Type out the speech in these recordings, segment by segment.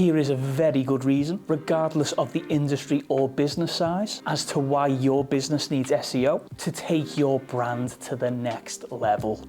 Here is a very good reason, regardless of the industry or business size, as to why your business needs SEO to take your brand to the next level.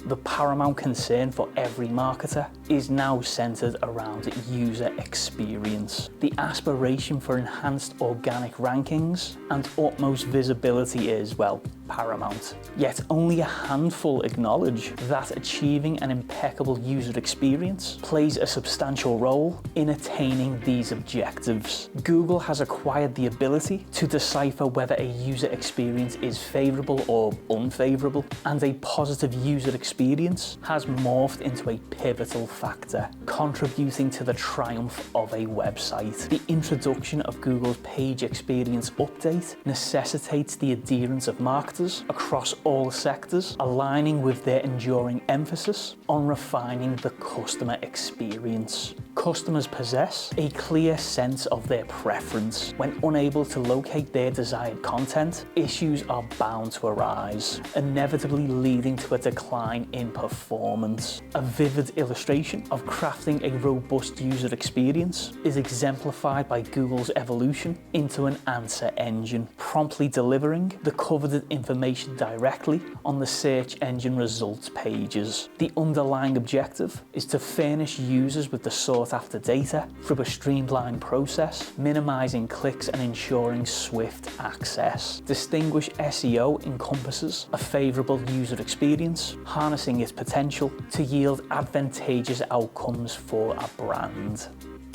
The paramount concern for every marketer is now centered around user experience. The aspiration for enhanced organic rankings and utmost visibility is, well, paramount. Yet only a handful acknowledge that achieving an impeccable user experience plays a substantial role in attaining these objectives. Google has acquired the ability to decipher whether a user experience is favorable or unfavorable, and a positive user experience has morphed into a pivotal factor, contributing to the triumph of a website. The introduction of Google's Page Experience Update necessitates the adherence of marketers across all sectors, aligning with their enduring emphasis on refining the customer experience. Customers possess a clear sense of their preference. When unable to locate their desired content, issues are bound to arise, inevitably leading to a decline in performance. A vivid illustration of crafting a robust user experience is exemplified by Google's evolution into an answer engine, promptly delivering the coveted information directly on the search engine results pages. The underlying objective is to furnish users with the sought-after data through a streamlined process, minimizing clicks and ensuring swift access. Distinguished SEO encompasses a favorable user experience, harnessing its potential to yield advantageous outcomes for a brand.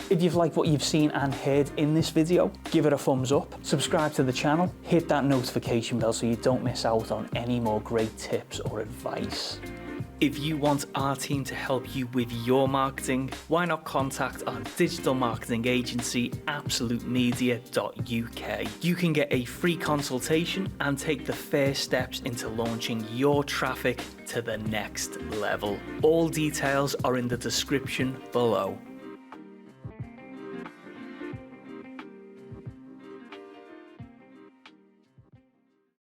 If you've liked what you've seen and heard in this video, give it a thumbs up, subscribe to the channel, hit that notification bell so you don't miss out on any more great tips or advice. If you want our team to help you with your marketing, why not contact our digital marketing agency, absolutemedia.uk. You can get a free consultation and take the first steps into launching your traffic to the next level. All details are in the description below.